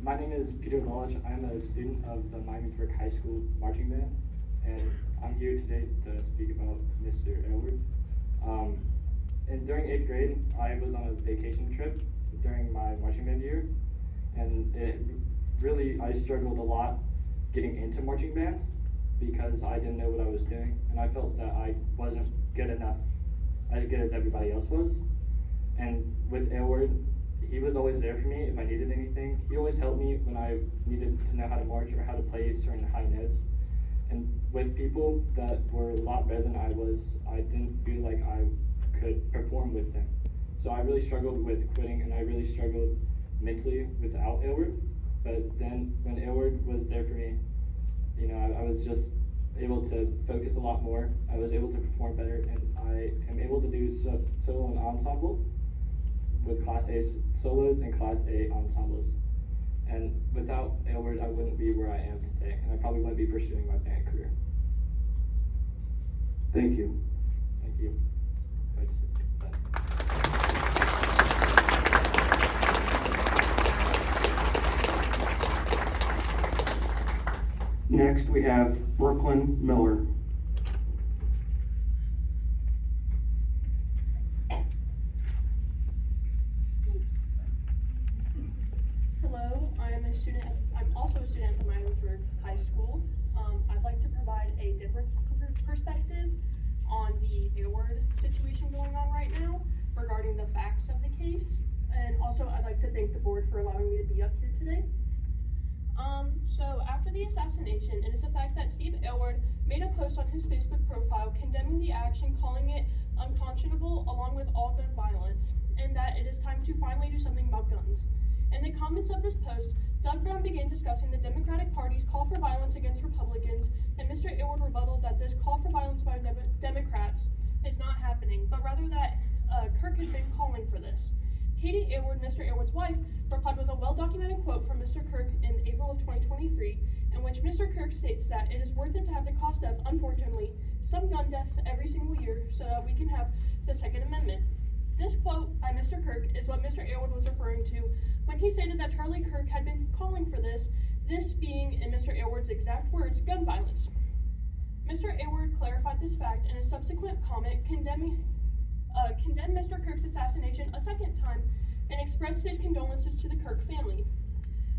My name is Peter Lodge. I'm a student of the Miamisburg High School marching band, and I'm here today to speak about Mr. Elwood. And during 8th grade, I was on a vacation trip during my marching band year, and I struggled a lot getting into marching band because I didn't know what I was doing, and I felt that I wasn't good enough, as good as everybody else was. And with Elwood, he was always there for me if I needed anything. He always helped me when I needed to know how to march or how to play certain high notes. And with people that were a lot better than I was, I didn't feel like I could perform with them. So I really struggled with quitting, and I really struggled mentally without Elwood. But then when Elwood was there for me, I was just able to focus a lot more. I was able to perform better, and I am able to do solo and ensemble with Class A solos and Class A ensembles. And without Elwood, I wouldn't be where I am today, and I probably wouldn't be pursuing my band career. Thank you. Thank you. Next, we have Brooklyn Miller. Hello, I'm also a student at the Miamisburg High School. I'd like to provide a different perspective on the Elwood situation going on right now regarding the facts of the case. And also, I'd like to thank the board for allowing me to be up here today. So after the assassination, it is a fact that Steve Elwood made a post on his Facebook profile condemning the action, calling it unconscionable along with all gun violence, and that it is time to finally do something about guns. In the comments of this post, Doug Brown began discussing the Democratic Party's call for violence against Republicans, and Mr. Elwood rebutted that this call for violence by Democrats is not happening, but rather that Kirk has been calling for this. Katie Elwood, Mr. Elwood's wife, replied with a well-documented quote from Mr. Kirk in April of 2023, in which Mr. Kirk states that it is worth it to have the cost of, unfortunately, some gun deaths every single year so that we can have the Second Amendment. This quote by Mr. Kirk is what Mr. Elwood was referring to when he stated that Charlie Kirk had been calling for this being, in Mr. Elwood's exact words, gun violence. Mr. Elwood clarified this fact in a subsequent comment condemned Mr. Kirk's assassination a second time and expressed his condolences to the Kirk family.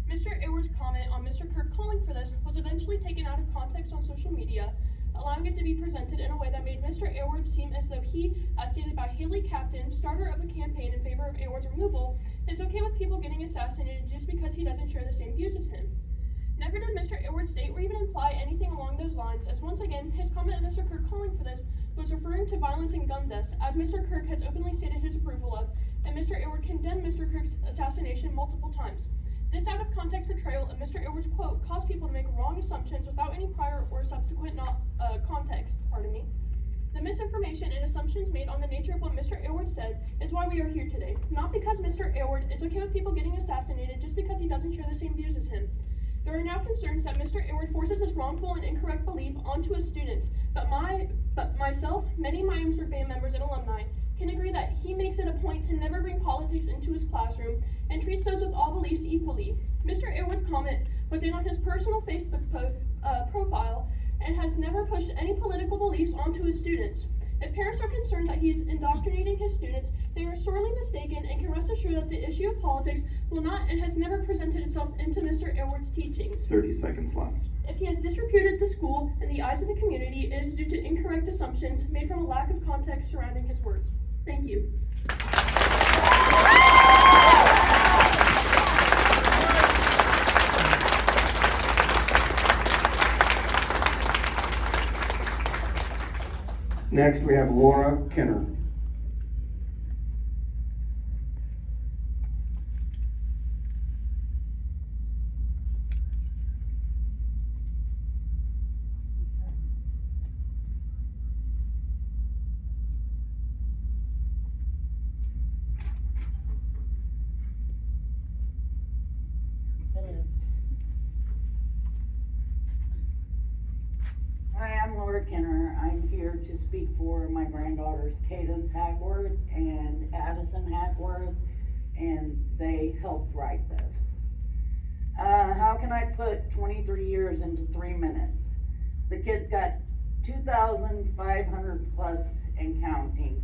Mr. Elwood's comment on Mr. Kirk calling for this was eventually taken out of context on social media, allowing it to be presented in a way that made Mr. Elwood seem as though he, as stated by Haley Captain, starter of a campaign in favor of Elwood's removal, is okay with people getting assassinated just because he doesn't share the same views as him. Never did Mr. Elwood state or even imply anything along those lines, as once again, his comment of Mr. Kirk calling for this was referring to violence and gun deaths, as Mr. Kirk has openly stated his approval of, and Mr. Elwood condemned Mr. Kirk's assassination multiple times. This out-of-context portrayal of Mr. Elwood's quote caused people to make wrong assumptions without any prior or subsequent context. The misinformation and assumptions made on the nature of what Mr. Elwood said is why we are here today. Not because Mr. Elwood is okay with people getting assassinated just because he doesn't share the same views as him. There are now concerns that Mr. Elwood forces his wrongful and incorrect belief onto his students, but myself, many Miamisburg band members and alumni, can agree that he makes it a point to never bring politics into his classroom and treats those with all beliefs equally. Mr. Elwood's comment was made on his personal Facebook profile and has never pushed any political beliefs onto his students. If parents are concerned that he is indoctrinating his students, they are sorely mistaken and can rest assured that the issue of politics will not and has never presented itself into Mr. Elwood's teachings. 30 seconds left. If he has disreputed the school in the eyes of the community, it is due to incorrect assumptions made from a lack of context surrounding his words. Thank you. Next, we have Laura Kenner. Hi, I'm Laura Kenner. I'm here to speak for my granddaughters, Cadence Hagworth and Addison Hagworth, and they helped write this. How can I put 23 years into 3 minutes? The kid's got 2,500 plus and counting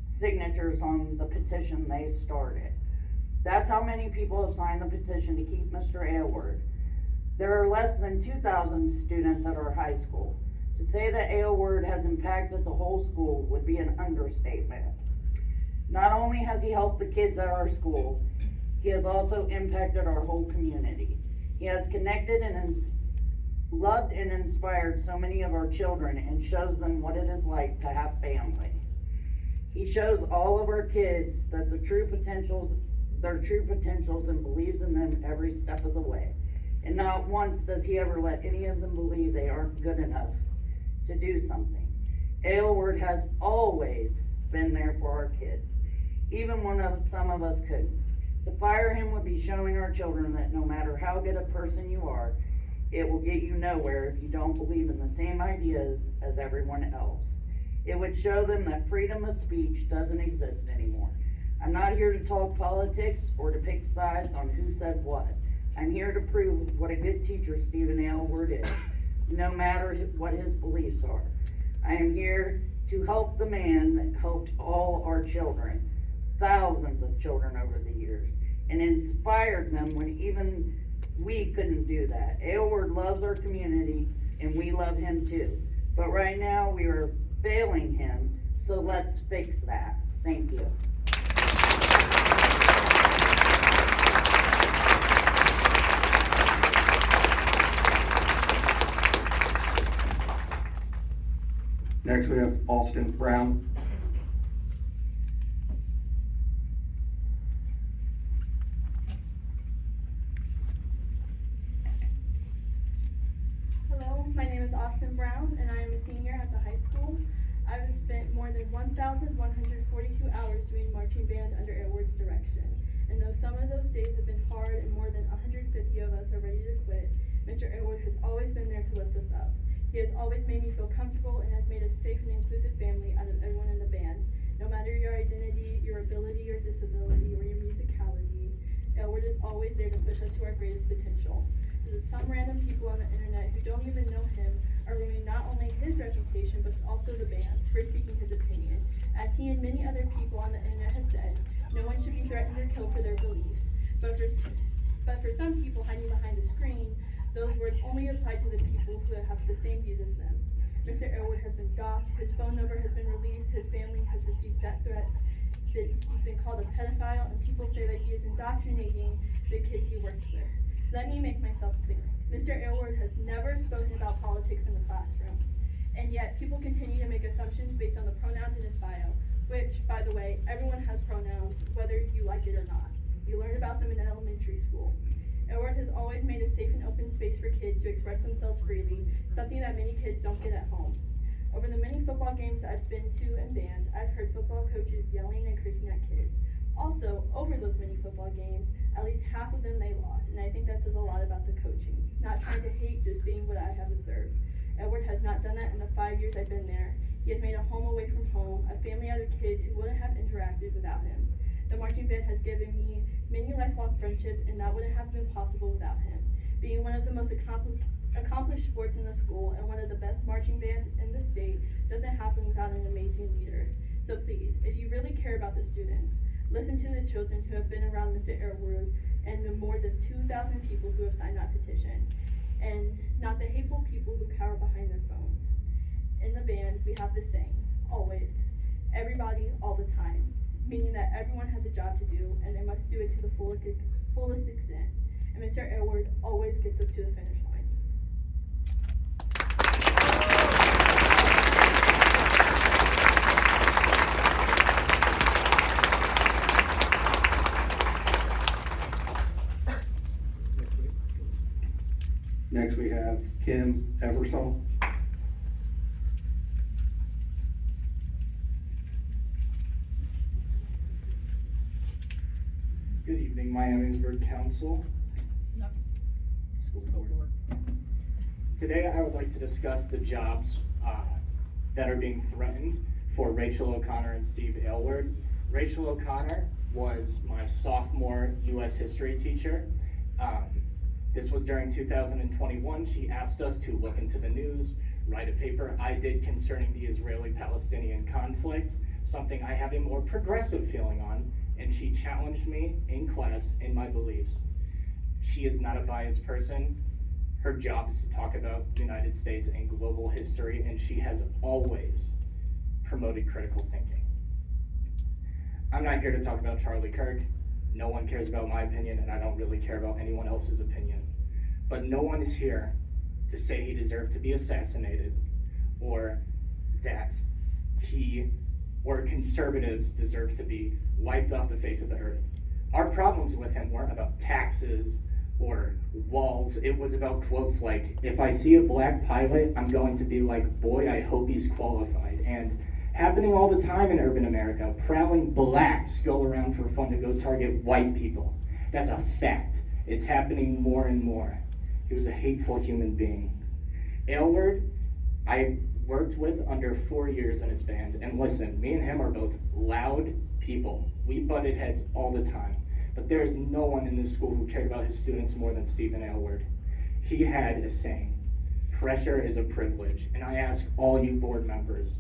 signatures on the petition they started. That's how many people have signed the petition to keep Mr. Aylward. There are less than 2,000 students at our high school. To say that Aylward has impacted the whole school would be an understatement. Not only has he helped the kids at our school, he has also impacted our whole community. He has connected and loved and inspired so many of our children and shows them what it is like to have family. He shows all of our kids that their true potentials and believes in them every step of the way. And not once does he ever let any of them believe they aren't good enough to do something. Aylward has always been there for our kids, even when some of us couldn't. To fire him would be showing our children that no matter how good a person you are, it will get you nowhere if you don't believe in the same ideas as everyone else. It would show them that freedom of speech doesn't exist anymore. I'm not here to talk politics or to pick sides on who said what. I'm here to prove what a good teacher Stephen Aylward is, no matter what his beliefs are. I am here to help the man that helped all our children, thousands of children over the years, and inspired them when even we couldn't do that. Aylward loves our community, and we love him too. But right now, we are failing him, so let's fix that. Thank you. Next, we have Austin Brown. Hello, my name is Austin Brown, and I am a senior at the high school. I have spent more than 1,142 hours doing marching band under Aylward's direction. And though some of those days have been hard and more than 150 of us are ready to quit, Mr. Aylward has always been there to lift us up. He has always made me feel comfortable and has made a safe and inclusive family out of everyone in the band. No matter your identity, your ability or disability, or your musicality, Aylward is always there to push us to our greatest potential. Some random people on the internet who don't even know him are ruining not only his reputation, but also the band's for speaking his opinion. As he and many other people on the internet have said, no one should be threatened or killed for their beliefs. But for some people hiding behind a screen, those words only apply to the people who have the same views as them. Mr. Aylward has been doxxed, his phone number has been released, his family has received death threats, he's been called a pedophile, and people say that he is indoctrinating the kids he works with. Let me make myself clear. Mr. Aylward has never spoken about politics in the classroom, and yet people continue to make assumptions based on the pronouns in his bio, which, by the way, everyone has pronouns, whether you like it or not. You learn about them in elementary school. Aylward has always made a safe and open space for kids to express themselves freely, something that many kids don't get at home. Over the many football games I've been to and band, I've heard football coaches yelling and cursing at kids. Also, over those many football games, at least half of them they lost, and I think that says a lot about the coaching. Not trying to hate, just stating what I have observed. Aylward has not done that in the 5 years I've been there. He has made a home away from home, a family out of kids who wouldn't have interacted without him. The marching band has given me many lifelong friendships, and that wouldn't have been possible without him. Being one of the most accomplished sports in the school and one of the best marching bands in the state doesn't happen without an amazing leader. So please, if you really care about the students, listen to the children who have been around Mr. Aylward and the more than 2,000 people who have signed that petition, and not the hateful people who cower behind their phones. In the band, we have the saying, always, everybody, all the time, meaning that everyone has a job to do and they must do it to the fullest extent. And Mr. Aylward always gets us to the finish line. Next, we have Kim Eversole. Good evening, Miamisburg Council. School Board. Today I would like to discuss the jobs that are being threatened for Rachel O'Connor and Steve Aylward. Rachel O'Connor was my sophomore U.S. history teacher. This was during 2021. She asked us to look into the news, write a paper. I did concerning the Israeli-Palestinian conflict, something I have a more progressive feeling on, and she challenged me in class in my beliefs. She is not a biased person. Her job is to talk about the United States and global history, and she has always promoted critical thinking. I'm not here to talk about Charlie Kirk. No one cares about my opinion, and I don't really care about anyone else's opinion. But no one is here to say he deserved to be assassinated, or that he or conservatives deserve to be wiped off the face of the earth. Our problems with him weren't about taxes or walls. It was about quotes like, if I see a black pilot, I'm going to be like, boy, I hope he's qualified. And happening all the time in urban America, prowling blacks go around for fun to go target white people. That's a fact. It's happening more and more. He was a hateful human being. Aylward, I worked with under 4 years in his band, and listen, me and him are both loud people. We butted heads all the time, but there is no one in this school who cared about his students more than Stephen Aylward. He had a saying, pressure is a privilege, and I ask all you board members,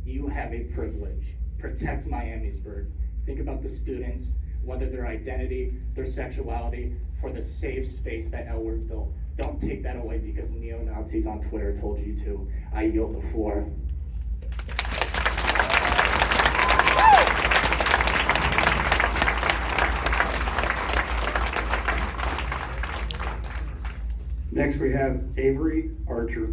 you have a privilege. Protect Miamisburg. Think about the students, whether their identity, their sexuality, for the safe space that Aylward built. Don't take that away because neo-Nazis on Twitter told you to. I yield the floor. Next, we have Avery Archer.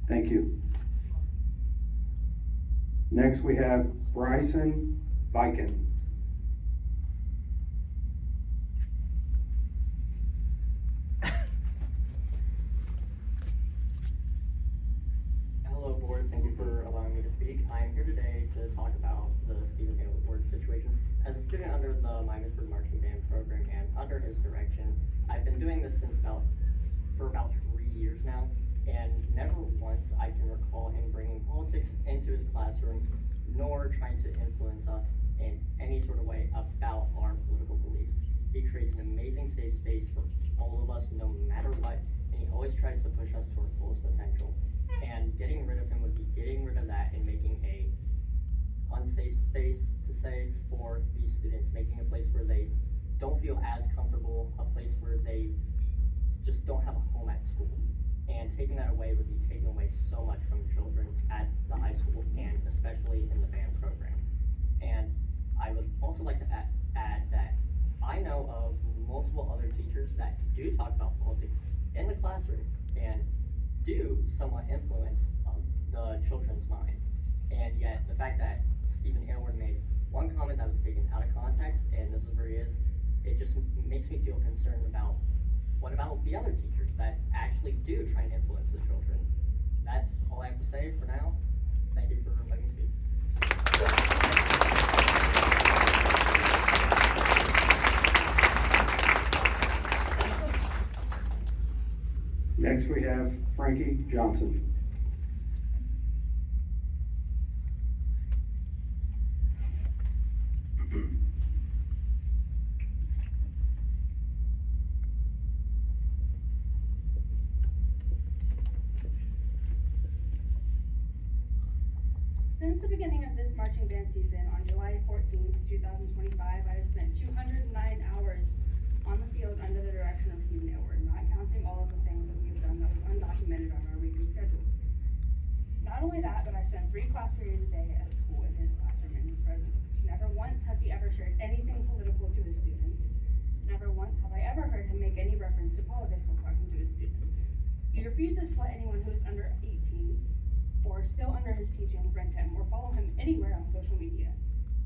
Thank you. Next, we have Bryson Viken. Hello, board. Thank you for allowing me to speak. I am here today to talk about the Stephen Aylward situation. As a student under the Miamisburg Marching Band program and under his direction, I've been doing this for about 3 years now, and never once I can recall him bringing politics into his classroom, nor trying to influence us in any sort of way about our political beliefs. He creates an amazing safe space for all of us, no matter what, and he always tries to push us to our fullest potential. And getting rid of him would be getting rid of that and making a unsafe space, to say, for these students, making a place where they don't feel as comfortable, a place where they just don't have a home at school. And taking that away would be taking away so much from children at the high school and especially in the band program. And I would also like to add that I know of multiple other teachers that do talk about politics in the classroom and do somewhat influence the children's minds. And yet the fact that Stephen Aylward made one comment that was taken out of context, and this is where he is, it just makes me feel concerned about what about the other teachers that actually do try and influence the children. That's all I have to say for now. Thank you for letting me speak. Next, we have Frankie Johnson. Since the beginning of this marching band season on July 14th, 2025, I have spent 209 hours on the field under the direction of Stephen Aylward, not counting all of the things that we have done that was undocumented on our weekly schedule. Not only that, but I spent 3 class periods a day at school in his classroom in his presence. Never once has he ever shared anything political to his students. Never once have I ever heard him make any reference to politics while talking to his students. He refuses to let anyone who is under 18 or still under his teaching friend him or follow him anywhere on social media.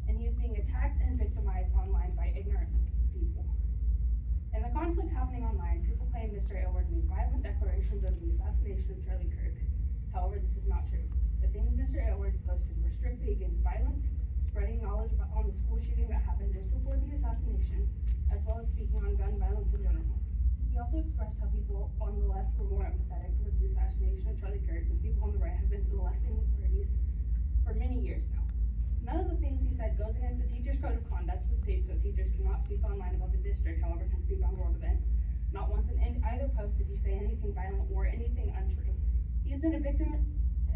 And he is being attacked and victimized online by ignorant people. In the conflict happening online, people claim Mr. Aylward made violent declarations of the assassination of Charlie Kirk. However, this is not true. The things Mr. Aylward posted were strictly against violence, spreading knowledge on the school shooting that happened just before the assassination, as well as speaking on gun violence in general. He also expressed how people on the left were more empathetic towards the assassination of Charlie Kirk than people on the right have been to the left-wing parties for many years now. None of the things he said go goes against the teacher's code of conduct, which states that teachers cannot speak online about the district, however can speak on world events. Not once in either post did he say anything violent or anything untrue. He has been a victim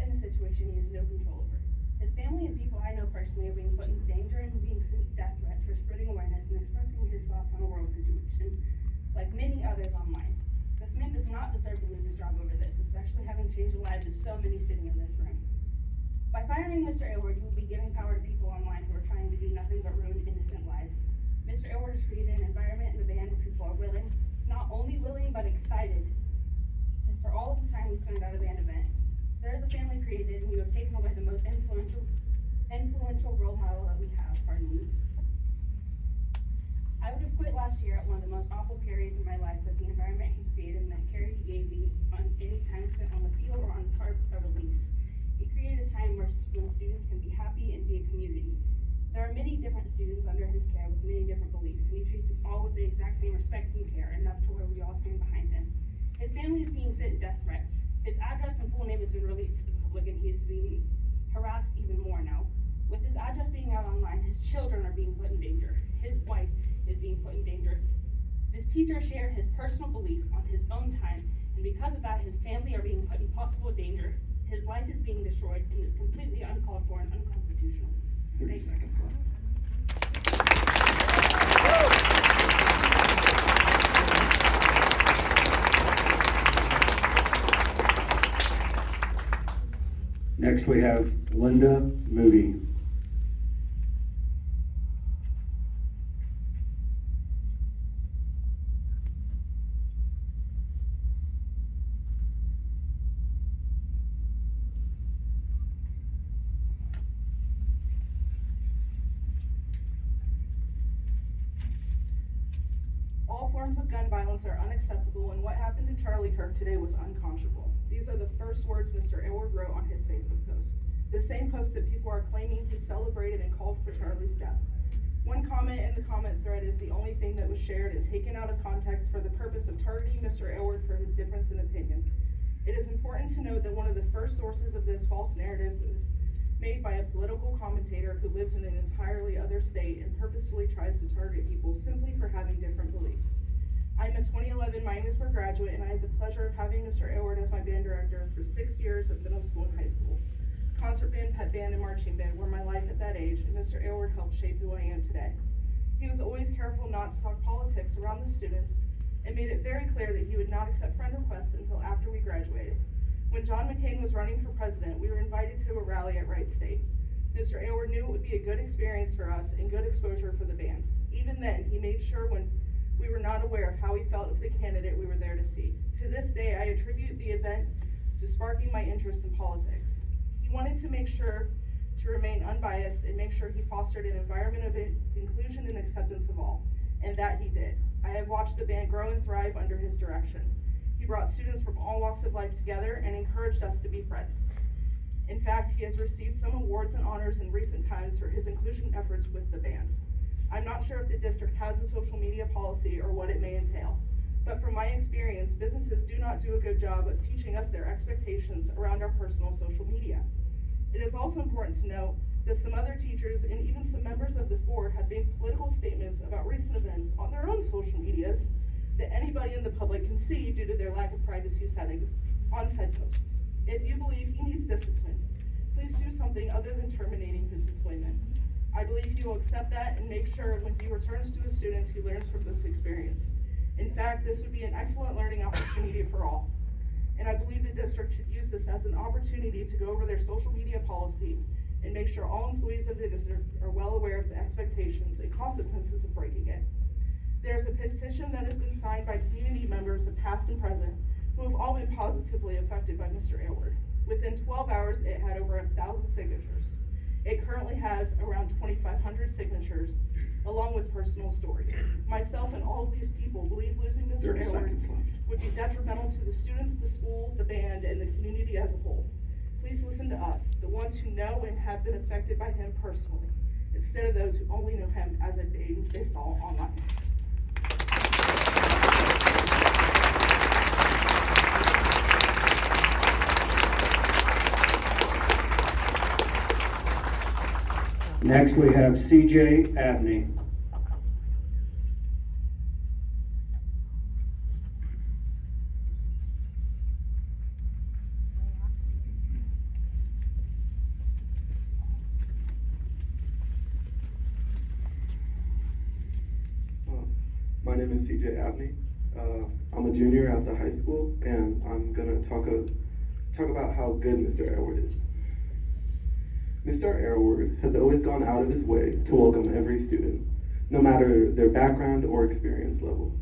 in a situation he has no control over. His family and people I know personally are being put in danger and being sent death threats for spreading awareness and expressing his thoughts on a world situation, like many others online. This man does not deserve to lose his job over this, especially having changed the lives of so many sitting in this room. By firing Mr. Aylward, you will be giving power to people online who are trying to do nothing but ruin innocent lives. Mr. Aylward has created an environment in the band where people are willing, not only willing, but excited for all of the time we spend at a band event. There is a family created, and you have taken away the most influential role model that we have, pardon me. I would have quit last year at one of the most awful periods in my life with the environment he created and the care he gave me on any time spent on the field or on the tarp of release. He created a time when students can be happy and be a community. There are many different students under his care with many different beliefs, and he treats us all with the exact same respect and care, enough to where we all stand behind him. His family is being sent death threats. His address and full name has been released to the public, and he is being harassed even more now. With his address being out online, his children are being put in danger. His wife is being put in danger. This teacher shared his personal belief on his own time, and because of that, his family are being put in possible danger. His life is being destroyed and is completely uncalled for and unconstitutional. 30 seconds left. Next we have Linda Moody. All forms of gun violence are unacceptable, and what happened to Charlie Kirk today was unconscionable. These are the first words Mr. Aylward wrote on his Facebook post. The same post that people are claiming he celebrated and called for Charlie's death. One comment in the comment thread is the only thing that was shared and taken out of context for the purpose of targeting Mr. Aylward for his difference in opinion. It is important to note that one of the first sources of this false narrative was made by a political commentator who lives in an entirely other state and purposefully tries to target people simply for having different beliefs. I'm a 2011 Miamisburg graduate, and I had the pleasure of having Mr. Aylward as my band director for 6 years of middle school and high school. Concert band, pep band, and marching band were my life at that age, and Mr. Aylward helped shape who I am today. He was always careful not to talk politics around the students and made it very clear that he would not accept friend requests until after we graduated. When John McCain was running for president, we were invited to a rally at Wright State. Mr. Aylward knew it would be a good experience for us and good exposure for the band. Even then, he made sure when we were not aware of how he felt of the candidate we were there to see. To this day, I attribute the event to sparking my interest in politics. He wanted to make sure to remain unbiased and make sure he fostered an environment of inclusion and acceptance of all, and that he did. I have watched the band grow and thrive under his direction. He brought students from all walks of life together and encouraged us to be friends. In fact, he has received some awards and honors in recent times for his inclusion efforts with the band. I'm not sure if the district has a social media policy or what it may entail, but from my experience, businesses do not do a good job of teaching us their expectations around our personal social media. It is also important to note that some other teachers and even some members of this board have made political statements about recent events on their own social medias that anybody in the public can see due to their lack of privacy settings on said posts. If you believe he needs discipline, please do something other than terminating his employment. I believe he will accept that and make sure when he returns to his students, he learns from this experience. In fact, this would be an excellent learning opportunity for all. And I believe the district should use this as an opportunity to go over their social media policy and make sure all employees of the district are well aware of the expectations and consequences of breaking it. There is a petition that has been signed by community members of past and present who have all been positively affected by Mr. Aylward. Within 12 hours, it had over 1,000 signatures. It currently has around 2,500 signatures, along with personal stories. Myself and all of these people believe losing Mr. Aylward would be detrimental to the students, the school, the band, and the community as a whole. Please listen to us, the ones who know and have been affected by him personally, instead of those who only know him as a name they saw online. Next, we have CJ Abney. My name is CJ Abney. I'm a junior at the high school, and I'm gonna talk about how good Mr. Aylward is. Mr. Aylward has always gone out of his way to welcome every student, no matter their background or experience level.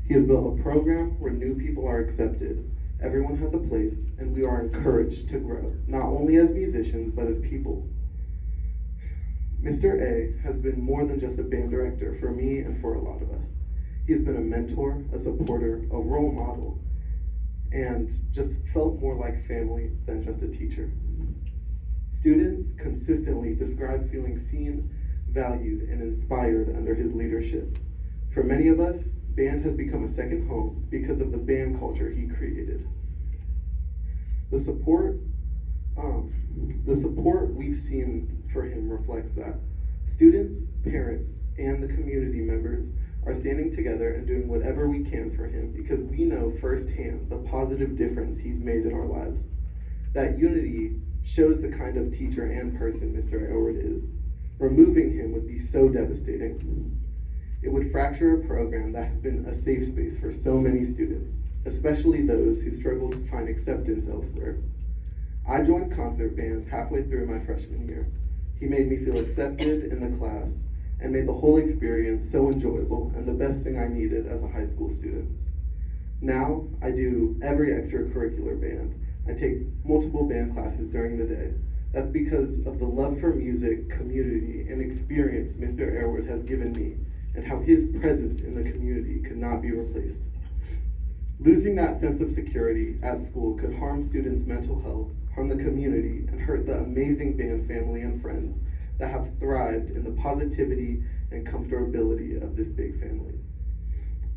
He has built a program where new people are accepted, everyone has a place, and we are encouraged to grow, not only as musicians, but as people. Mr. A has been more than just a band director for me and for a lot of us. He has been a mentor, a supporter, a role model, and just felt more like family than just a teacher. Students consistently describe feeling seen, valued, and inspired under his leadership. For many of us, band has become a second home because of the band culture he created. The support we've seen for him reflects that. Students, parents, and the community members are standing together and doing whatever we can for him because we know firsthand the positive difference he's made in our lives. That unity shows the kind of teacher and person Mr. Aylward is. Removing him would be so devastating. It would fracture a program that has been a safe space for so many students, especially those who struggle to find acceptance elsewhere. I joined concert band halfway through my freshman year. He made me feel accepted in the class and made the whole experience so enjoyable and the best thing I needed as a high school student. Now, I do every extracurricular band. I take multiple band classes during the day. That's because of the love for music, community, and experience Mr. Aylward has given me, and how his presence in the community could not be replaced. Losing that sense of security at school could harm students' mental health, harm the community, and hurt the amazing band family and friends that have thrived in the positivity and comfortability of this big family.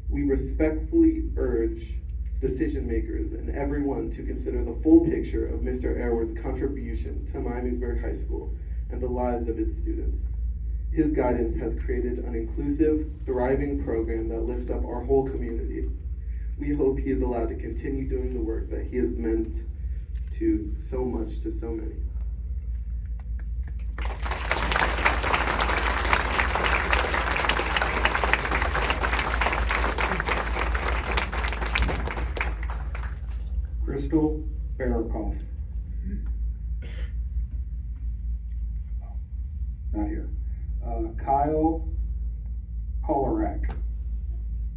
We respectfully urge decision makers and everyone to consider the full picture of Mr. Aylward's contribution to Miamisburg High School and the lives of its students. His guidance has created an inclusive, thriving program that lifts up our whole community. We hope he is allowed to continue doing the work that he has meant to so much to so many. Crystal Barakoff. Not here. Kyle Kolarak.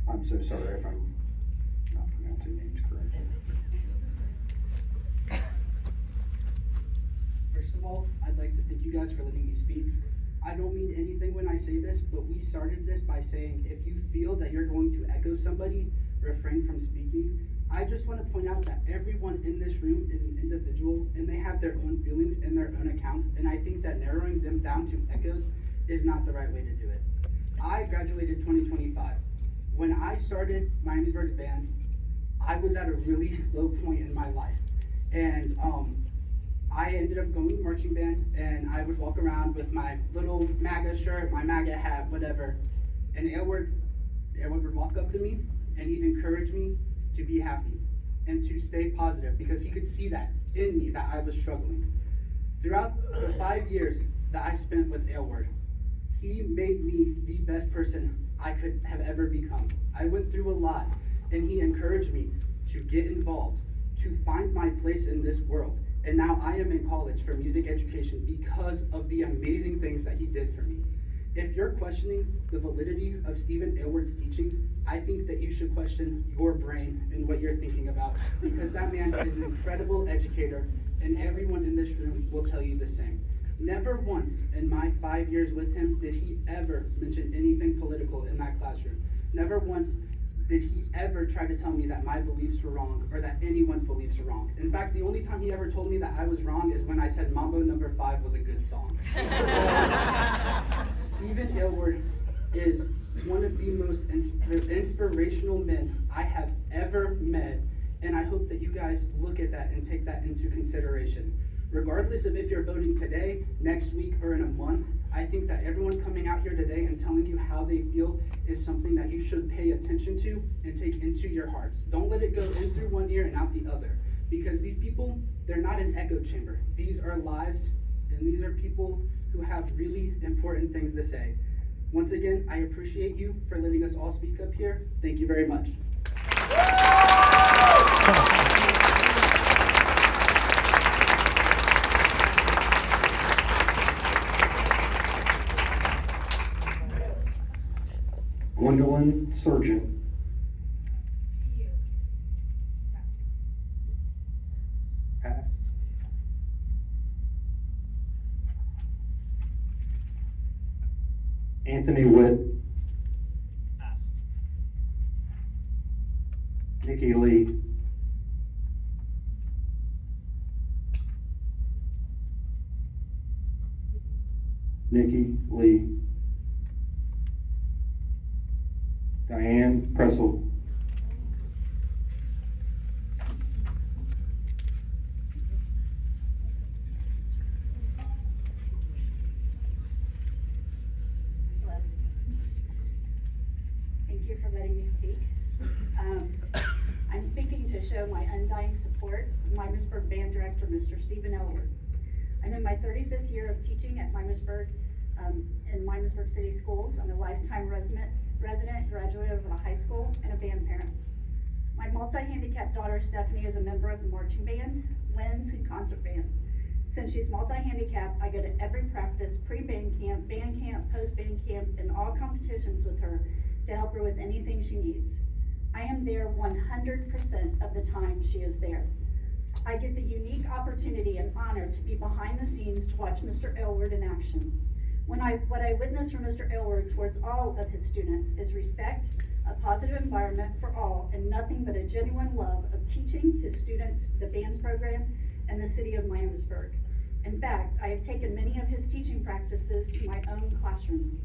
I'm so sorry if I'm not pronouncing names correctly. First of all, I'd like to thank you guys for letting me speak. I don't mean anything when I say this, but we started this by saying if you feel that you're going to echo somebody, refrain from speaking. I just want to point out that everyone in this room is an individual and they have their own feelings and their own accounts, and I think that narrowing them down to echoes is not the right way to do it. I graduated 2025. When I started Miamisburg's band, I was at a really low point in my life, and I ended up going to marching band, and I would walk around with my little MAGA shirt, my MAGA hat, whatever, and Aylward would walk up to me and he'd encourage me to be happy and to stay positive because he could see that in me, that I was struggling. Throughout the 5 years that I spent with Aylward, he made me the best person I could have ever become. I went through a lot, and he encouraged me to get involved, to find my place in this world. And now I am in college for music education because of the amazing things that he did for me. If you're questioning the validity of Stephen Aylward's teachings, I think that you should question your brain and what you're thinking about, because that man is an incredible educator, and everyone in this room will tell you the same. Never once in my 5 years with him did he ever mention anything political in that classroom. Never once did he ever try to tell me that my beliefs were wrong or that anyone's beliefs were wrong. In fact, the only time he ever told me that I was wrong is when I said Mambo No. 5 was a good song. Stephen Aylward is one of the most inspirational men I have ever met, and I hope that you guys look at that and take that into consideration. Regardless of if you're voting today, next week, or in a month, I think that everyone coming out here today and telling you how they feel is something that you should pay attention to and take into your hearts. Don't let it go in through one ear and out the other. Because these people, they're not an echo chamber. These are lives, and these are people who have really important things to say. Once again, I appreciate you for letting us all speak up here. Thank you very much. Gwendolyn Surgeon. Pass. Anthony Witt. Pass. Nikki Lee. Nikki Lee. Diane Pressel. Thank you for letting me speak. I'm speaking to show my undying support of Miamisburg Band Director, Mr. Stephen Elwood. I'm in my 35th year of teaching at Miamisburg, in Miamisburg City Schools. I'm a lifetime resident, graduate of a high school, and a band parent. My multi-handicapped daughter, Stephanie, is a member of the marching band, winds, and concert band. Since she's multi-handicapped, I go to every practice, pre-band camp, post-band camp, and all competitions with her to help her with anything she needs. I am there 100% of the time she is there. I get the unique opportunity and honor to be behind the scenes to watch Mr. Elwood in action. What I witness from Mr. Elwood towards all of his students is respect, a positive environment for all, and nothing but a genuine love of teaching his students the band program and the city of Miamisburg. In fact, I have taken many of his teaching practices to my own classroom.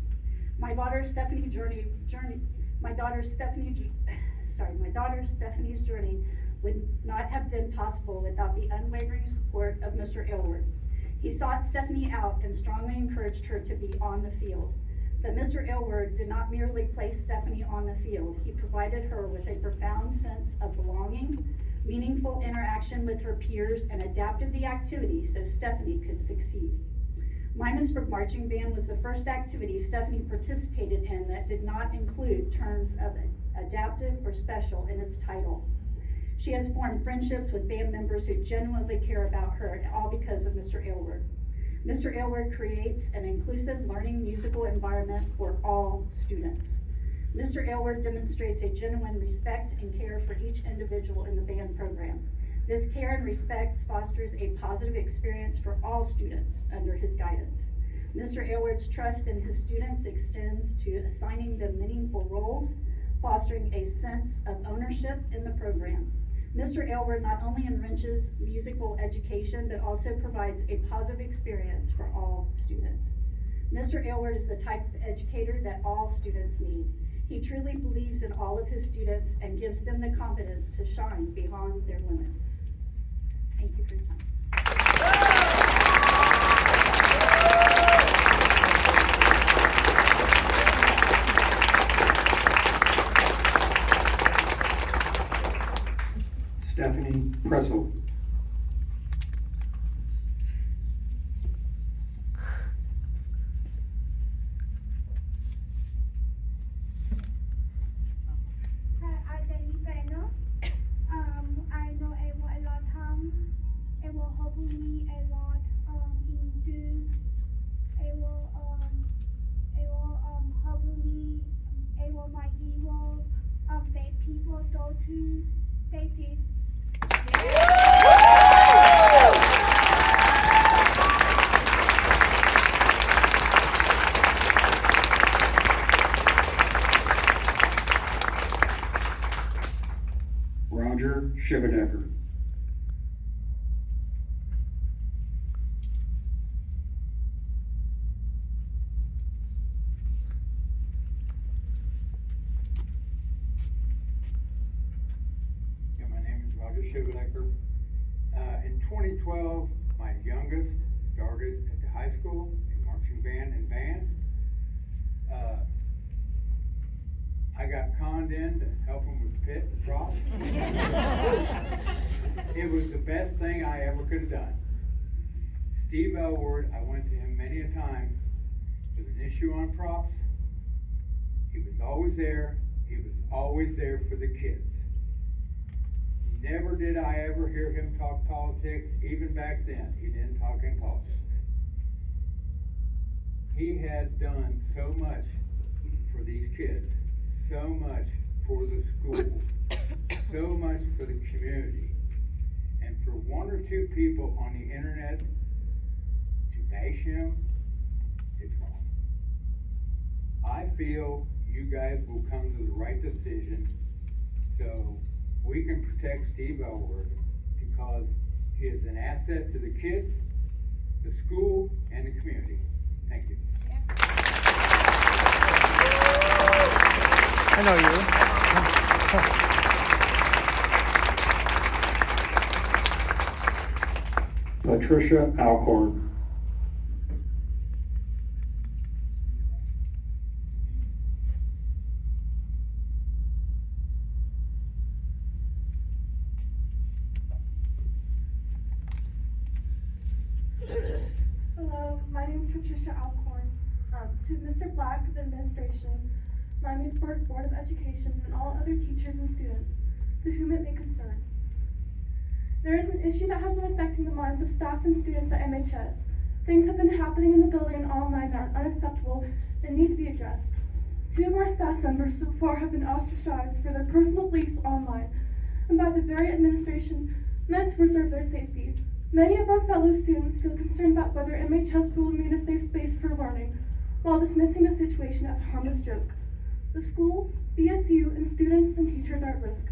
My daughter Stephanie's journey would not have been possible without the unwavering support of Mr. Elwood. He sought Stephanie out and strongly encouraged her to be on the field. But Mr. Elwood did not merely place Stephanie on the field. He provided her with a profound sense of belonging, meaningful interaction with her peers, and adapted the activity so Stephanie could succeed. Miamisburg Marching Band was the first activity Stephanie participated in that did not include terms of adaptive or special in its title. She has formed friendships with band members who genuinely care about her, all because of Mr. Elwood. Mr. Elwood creates an inclusive learning musical environment for all students. Mr. Elwood demonstrates a genuine respect and care for each individual in the band program. This care and respect fosters a positive experience for all students under his guidance. Mr. Elwood's trust in his students extends to assigning them meaningful roles, fostering a sense of ownership in the program. Mr. Elwood not only enriches musical education, but also provides a positive experience for all students. Mr. Elwood is the type of educator that all students need. He truly believes in all of his students and gives them the confidence to shine beyond their limits. Thank you for your time. Stephanie Pressel. I know it will a lot time. It will help me a lot help me my evil bad people go to they did. Roger Shivadecker. My name is Roger Shivadecker. In 2012, My youngest started at the high school in marching band and band. I got conned in to help him with pit and prop. It was the best thing I ever could have done. Steve Elward, I went to him many a time with an issue on props. He was always there. He was always there for the kids. Never did I ever hear him talk politics. Even back then, he didn't talk in politics. He has done so much for these kids, so much for the school, so much for the community. And for one or two people on the internet to bash him, it's wrong. I feel you guys will come to the right decision so we can protect Steve Elward, because he is an asset to the kids, the school, and the community. Thank you. I know you. Patricia Alcorn. Hello, my name is Patricia Alcorn. To Mr. Black, the administration, Miamisburg Board of Education, and all other teachers and students to whom it may concern. There is an issue that has been affecting the minds of staff and students at MHS. Things have been happening in the building and online that are unacceptable and need to be addressed. 2 of our staff members so far have been ostracized for their personal beliefs online and by the very administration meant to preserve their safety. Many of our fellow students feel concerned about whether MHS will remain a safe space for learning, while dismissing the situation as a harmless joke. The school, BSU, and students and teachers are at risk.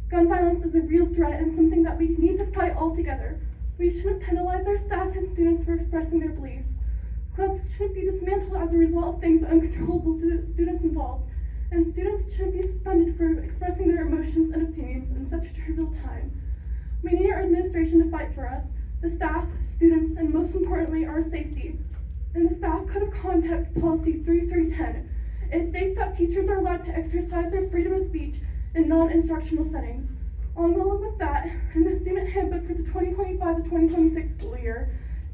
Gun violence is a real threat and something that we need to fight all together. We shouldn't penalize our staff and students for expressing their beliefs. Clubs shouldn't be dismantled as a result of things uncontrollable to the students involved, and students shouldn't be suspended for expressing their emotions and opinions in such a trivial time. We need our administration to fight for us, the staff, students, and most importantly, our safety. In the Staff Code of Conduct Policy 3310, it states that teachers are allowed to exercise their freedom of speech in non-instructional settings. Along with that, in the Student Handbook for the 2025 to 2026 school year,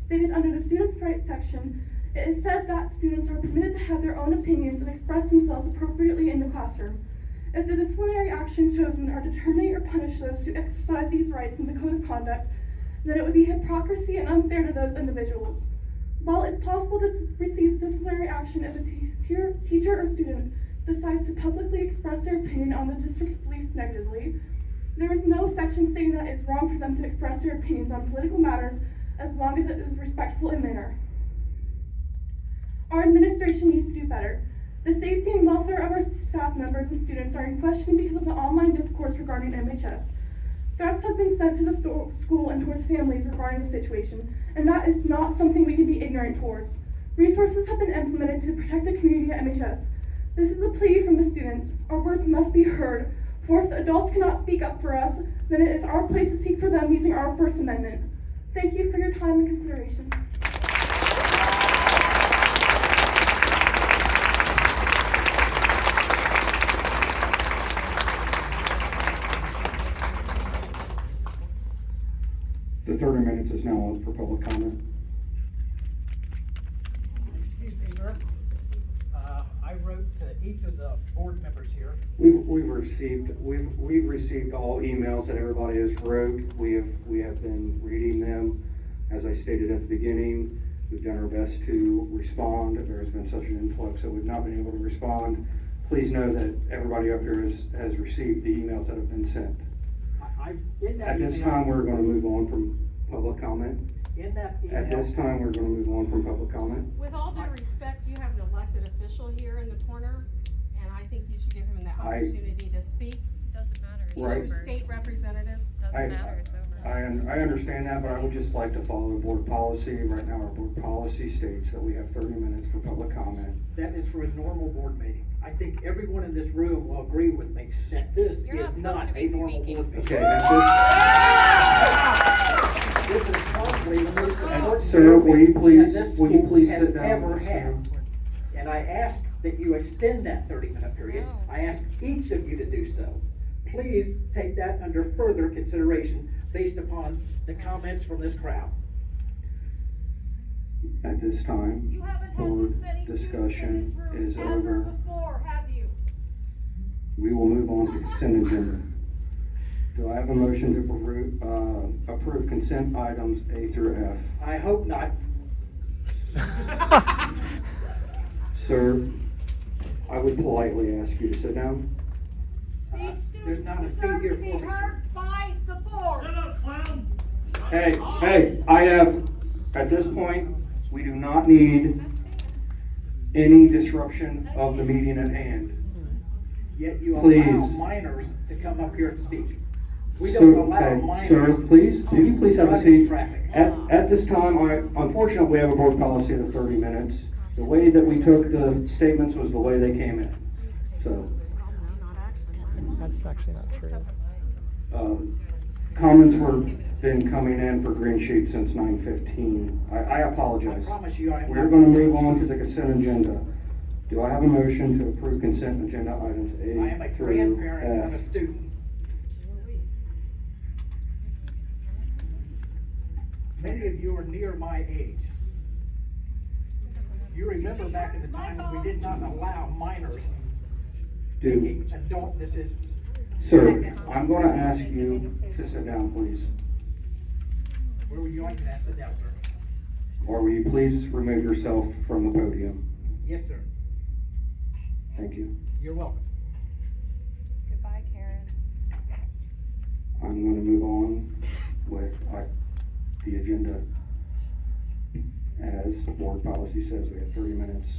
stated under the Students' Rights section, it is said that students are permitted to have their own opinions and express themselves appropriately in the classroom. If the disciplinary actions chosen are to terminate or punish those who exercise these rights in the Code of Conduct, then it would be hypocrisy and unfair to those individuals. While it's possible to receive disciplinary action if a teacher or student decides to publicly express their opinion on the district's beliefs negatively, there is no section saying that it's wrong for them to express their opinions on political matters as long as it is respectful in manner. Our administration needs to do better. The safety and welfare of our staff members and students are in question because of the online discourse regarding MHS. Threats have been sent to the school and towards families regarding the situation, and that is not something we can be ignorant towards. Resources have been implemented to protect the community at MHS. This is a plea from the students. Our words must be heard, for if the adults cannot speak up for us, then it is our place to speak for them using our First Amendment. Thank you for your time and consideration. The 30 minutes is now up for public comment. Excuse me, sir. I wrote to each of the board members here. We've received all emails that everybody has wrote. We have been reading them. As I stated at the beginning, we've done our best to respond. There has been such an influx that we've not been able to respond. Please know that everybody up here has received the emails that have been sent. At this time, we're going to move on from public comment. In that email. At this time, we're going to move on from public comment. With all due respect, you have an elected official here in the corner, and I think you should give him the opportunity to speak. Doesn't matter. He's Right. your state representative. Doesn't matter, it's over. I understand that, but I would just like to follow board policy. Right now, our board policy states that we have 30 minutes for public comment. That is for a normal board meeting. I think everyone in this room will agree with me that this You're is not supposed not to be a normal speaking. Okay, board meeting. This is probably the most important. Sir, will you please- that this will you school please has sit down, ever sir? had. And I ask that you extend that 30-minute period. I ask each of you to do so. Please take that under further consideration based upon the comments from this crowd. At this time, You haven't had board this many students in discussion this room is ever over. before, have you? We will move on to consent agenda. Do I have a motion to approve consent items A through F? I hope not. Sir, I would politely ask you to sit down. These There's not a students seat deserve here to be for me. heard by the board. Hey, I have, at this point, we do not need any disruption of the meeting at hand. Yet you Please. allow minors to come up here and speak. We Sir, don't allow okay, minors. sir, please, can you please have a driving seat? traffic. At this time, unfortunately, we have a board policy of 30 minutes. The way that we took the statements was the way they came in, so. That's actually not true. Comments were been coming in for green sheet since 9:15. I apologize. I promise you I am We're not- gonna move on to the consent agenda. Do I have a motion to approve consent agenda items A I am a through grandparent and a F? student. Many of you are near my age. You remember back in the time when we did not allow minors making adult decisions. Sir, I'm gonna ask you to sit down, please. Where were you like that? Sit down, sir. Or will you please remove yourself from the podium? Yes, sir. Thank you. You're welcome. Goodbye, Karen. I'm gonna move on with the agenda. As the board policy says, we have 30 minutes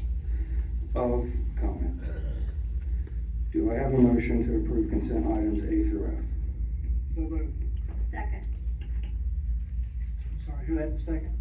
of comment. Do I have a motion to approve consent items A through F? So moved. Second. Sorry, who had the second?